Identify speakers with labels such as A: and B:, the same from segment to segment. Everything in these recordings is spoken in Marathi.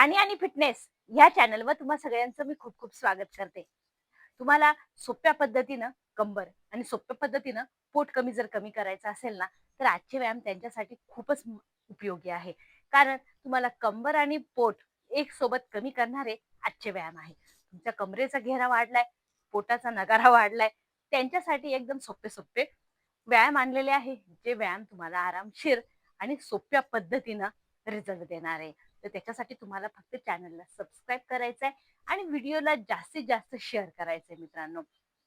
A: आणि फिटनेस या चॅनलवर तुम्हा सगळ्यांचं मी खूप खूप स्वागत करते. तुम्हाला सोप्या पद्धतीनं कंबर आणि सोप्या पद्धतीनं पोट कमी करायचं असेल ना, तर आजचे व्यायाम त्यांच्यासाठी खूपच उपयोगी आहे. कारण तुम्हाला कंबर आणि पोट एक सोबत कमी करणारे आजचे व्यायाम आहे. तुमच्या कमरेचा घेरा वाढलाय, पोटाचा नगारा वाढलाय, त्यांच्यासाठी एकदम सोपे व्यायाम आणलेले आहे. जे व्यायाम तुम्हाला आरामशीर आणि सोप्या पद्धतीनं रिझल्ट देणार आहे. तर त्याच्यासाठी तुम्हाला फक्त चॅनलला सबस्क्राईब करायचं आहे आणि व्हिडिओला जास्तीत जास्त शेअर करायचंय मित्रांनो.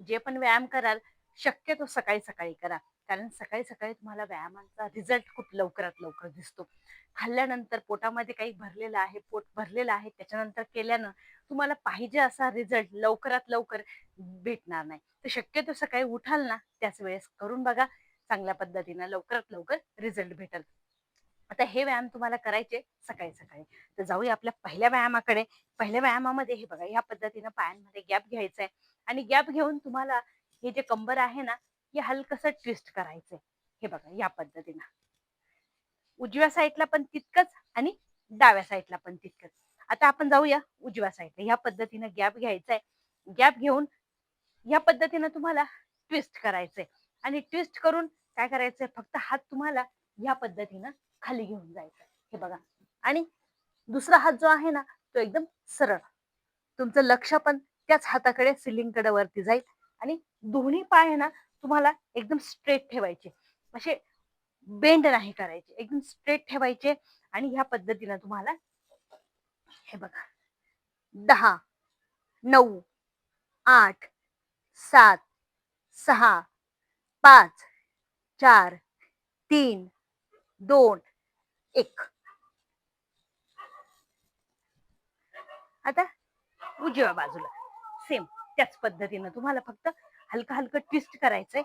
A: जे पण व्यायाम कराल शक्यतो सकाळी सकाळी करा. कारण सकाळी सकाळी तुम्हाला व्यायामांचा रिझल्ट खूप लवकरात लवकर दिसतो. खाल्ल्यानंतर पोटामध्ये काही भरलेलं आहे, पोट भरलेलं आहे, त्याच्यानंतर केल्यानं तुम्हाला पाहिजे असा रिझल्ट लवकरात लवकर भेटणार नाही. तर शक्यतो सकाळी उठाल ना त्याच वेळेस करून बघा. चांगल्या पद्धतीनं लवकरात लवकर रिझल्ट भेटेल. आता हे व्यायाम तुम्हाला करायचे सकाळी सकाळी. तर जाऊया आपल्या पहिल्या व्यायामाकडे. पहिल्या व्यायामामध्ये हे बघा, या पद्धतीनं पायांमध्ये गॅप घ्यायचा आहे आणि गॅप घेऊन तुम्हाला हे जे कंबर आहे ना, हे हलकसं ट्विस्ट करायचंय. हे बघा या पद्धतीनं. उजव्या साईडला पण तितकंच आणि डाव्या साईडला पण तितकंच. आता आपण जाऊया उजव्या साईडला. ह्या पद्धतीनं गॅप घ्यायचा आहे. गॅप घेऊन या पद्धतीनं तुम्हाला ट्विस्ट करायचंय आणि ट्विस्ट करून काय करायचंय, फक्त हात तुम्हाला या पद्धतीनं खाली घेऊन जायचा. हे बघा. आणि दुसरा हात जो आहे ना, तो एकदम सरळ. तुमचं लक्ष पण त्याच हाताकडे सिलिंगकडे वरती जाईल आणि दोन्ही पाय आहे ना तुम्हाला एकदम स्ट्रेट ठेवायचे. असे बेंड नाही करायचे, एकदम स्ट्रेट ठेवायचे. आणि ह्या पद्धतीनं तुम्हाला हे बघा 10, 9, 8, 7, 6, 5, 4, 3, 2, 1. आता उजव्या बाजूला सेम त्याच पद्धतीनं तुम्हाला फक्त हलकं हलकं ट्विस्ट करायचंय.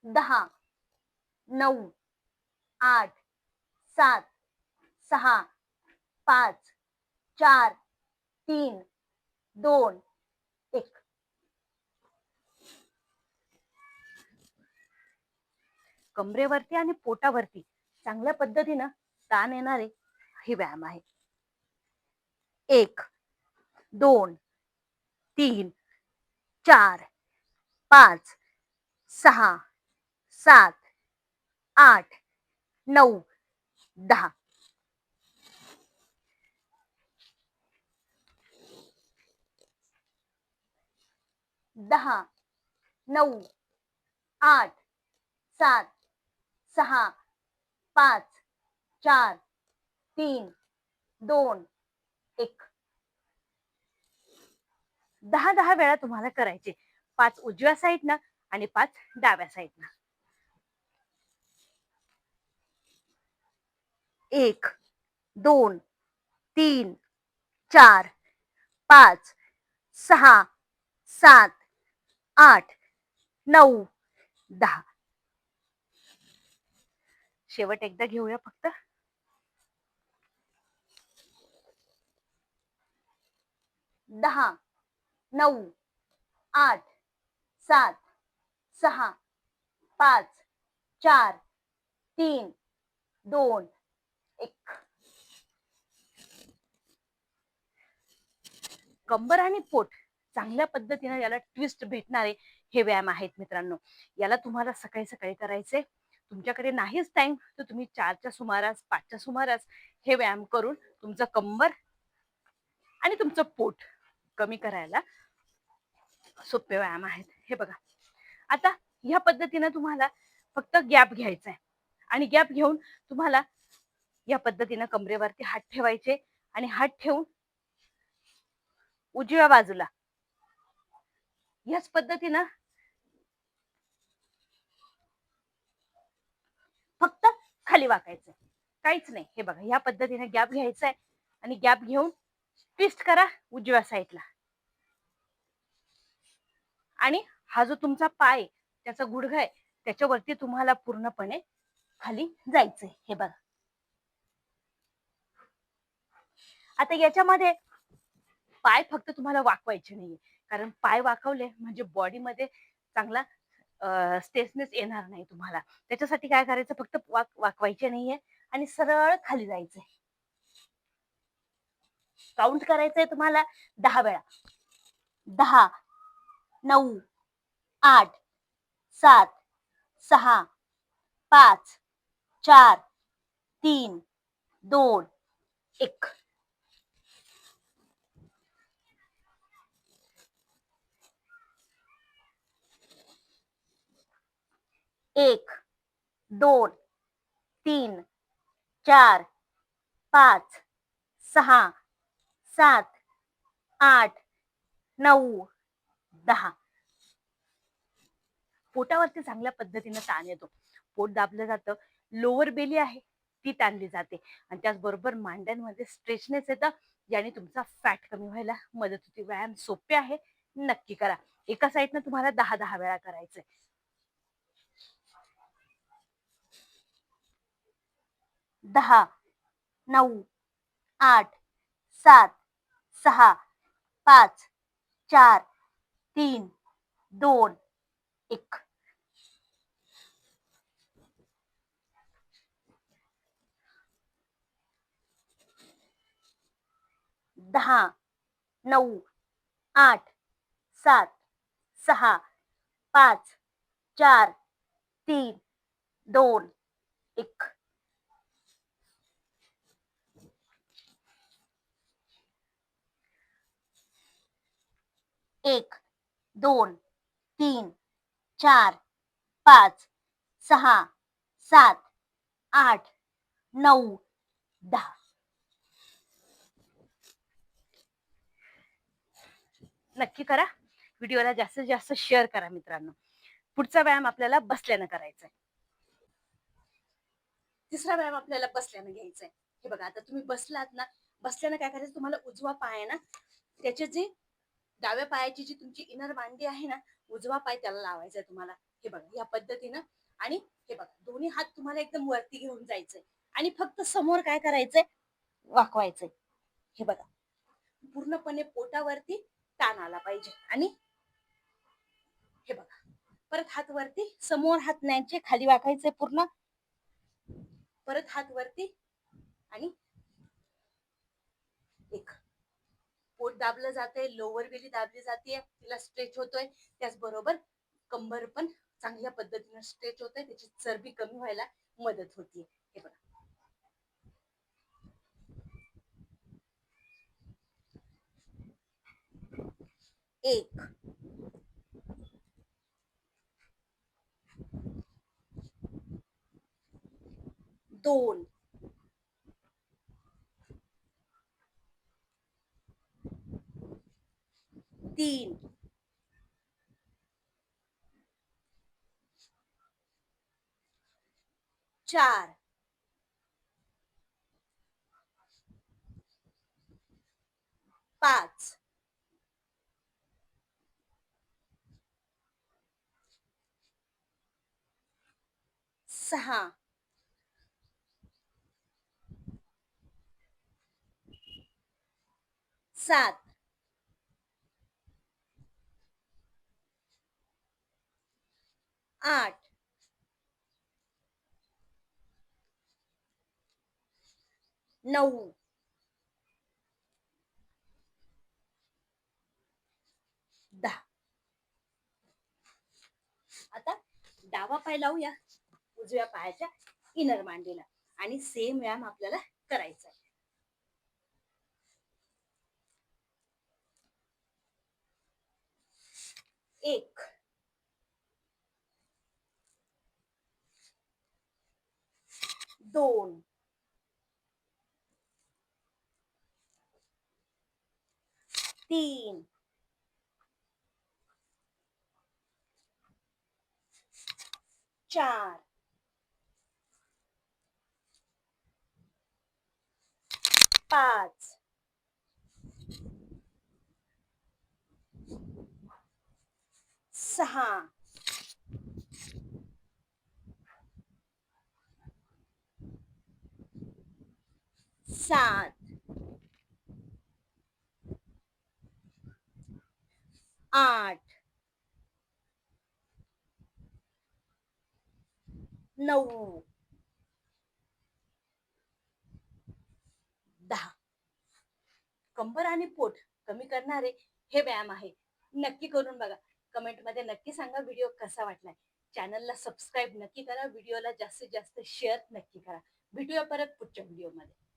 A: 10, 9, 8, 7, 6, 5, 4, 3, 2, 1. कमरेवरती आणि पोटावरती चांगल्या पद्धतीनं ताण येणारे हे व्यायाम आहे. 1, 2, 3, 4, 5, 6, 7, 8, 9, 10. 10, 9, 8, 7, 6, 5, 4, 3, 2, 1. 10-10 वेळा तुम्हाला करायचे. 5 उजव्या साईडनं आणि 5 डाव्या साईडनं. 1, 2, 3, 4, 5, 6, 7, 8, 9, 10. शेवट एकदा घेऊया फक्त. 10, 9, 8, 7, 6, 5, 4, 3, 2, 1. कंबर आणि पोट चांगल्या पद्धतीने याला ट्विस्ट भेटणारे हे व्यायाम आहेत मित्रांनो. याला तुम्हाला सकाळी सकाळी करायचे. तुमच्याकडे नाहीच टाइम तर तुम्ही 4च्या सुमारास 5च्या सुमारास हे व्यायाम करून तुमचं कंबर आणि तुमचं पोट कमी करायला सोपे व्यायाम आहेत. हे बघा. आता ह्या पद्धतीनं तुम्हाला फक्त गॅप घ्यायचा आहे आणि गॅप घेऊन तुम्हाला या पद्धतीनं कमरेवरती हात ठेवायचे आणि हात ठेवून उजव्या बाजूला याच पद्धतीनं फक्त खाली वाकायचं, काहीच नाही. हे बघा, ह्या पद्धतीने गॅप घ्यायचा आहे आणि गॅप घेऊन ट्विस्ट करा उजव्या साईडला. आणि हा जो तुमचा पाय त्याचा गुडघा आहे त्याच्यावरती तुम्हाला पूर्णपणे खाली जायचंय. हे बघा. आता याच्यामध्ये पाय फक्त तुम्हाला वाकवायचे नाहीये, कारण पाय वाकवले म्हणजे बॉडीमध्ये चांगला स्टेसनेस येणार नाही तुम्हाला. त्याच्यासाठी काय करायचं, फक्त वाकवायचे नाहीये आणि सरळ खाली जायचंय. काउंट करायचंय तुम्हाला 10 वेळा. 10, 9, 8, 7, 6, 5, 4, 3, 2, 1. 1, 2, 3, 4, 5, 6, 7, 8, 9, 10. पोटावरती चांगल्या पद्धतीनं ताण येतो. पोट दाबलं जातं. लोअर बेली आहे ती ताणली जाते आणि त्याचबरोबर मांड्यांमध्ये स्ट्रेचनेस येतं, ज्याने तुमचा फॅट कमी व्हायला मदत होते. व्यायाम सोपे आहे, नक्की करा. एका साईडनं तुम्हाला 10-10 वेळा करायचंय. 10, 9, 8, 7, 6, 5, 4, 3, 2, 1. 10, 9, 8, 7, 6, 5, 4, 3, 2, 1. 1, 2, 3, 4, 5, 6, 7, 8, 9, 10. नक्की करा. व्हिडिओला जास्तीत जास्त शेअर करा मित्रांनो. पुढचा व्यायाम आपल्याला बसल्यानं करायचा आहे. तिसरा व्यायाम आपल्याला बसल्यानं घ्यायचा आहे. हे बघा, आता तुम्ही बसलात ना, बसल्यानं काय करायचं, तुम्हाला उजवा पाय आहे ना, त्याचे जे डाव्या पायाची जी तुमची इनर मांडी आहे ना, उजवा पाय त्याला लावायचा आहे तुम्हाला. हे बघा, या पद्धतीनं. आणि हे बघा, दोन्ही हात तुम्हाला एकदम वरती घेऊन जायचंय आणि फक्त समोर काय करायचंय, वाकवायचंय. हे बघा, पूर्णपणे पोटावरती ताण आला पाहिजे. आणि हे बघा, परत हात वरती, समोर हात न्यायचे, खाली वाकायचे पूर्ण, परत हात वरती आणि एक. पोट दाबलं जाते, लोअर बेली दाबली जाते, तिला स्ट्रेच होतोय. त्याचबरोबर कंबर पण चांगल्या पद्धतीने स्ट्रेच होतोय, त्याची चरबी कमी व्हायला मदत होती. हे बघा, 1, 2, 3, 4, 5, 6, 7, 8, 9, 10. आता डावा पाय लावूया उजव्या पायाच्या इनर मांडीला आणि सेम व्यायाम आपल्याला करायचा आहे. 1, 2, 3, 4, 5, 6, 7, 8, 9, कंबर आणि पोट कमी करणारे हे व्यायाम आहे. नक्की करून बघा. कमेंटमध्ये नक्की सांगा व्हिडिओ कसा वाटलाय. चॅनलला सबस्क्राईब नक्की करा. व्हिडिओला जास्तीत जास्त शेअर नक्की करा. भेटूया परत पुढच्या व्हिडिओमध्ये.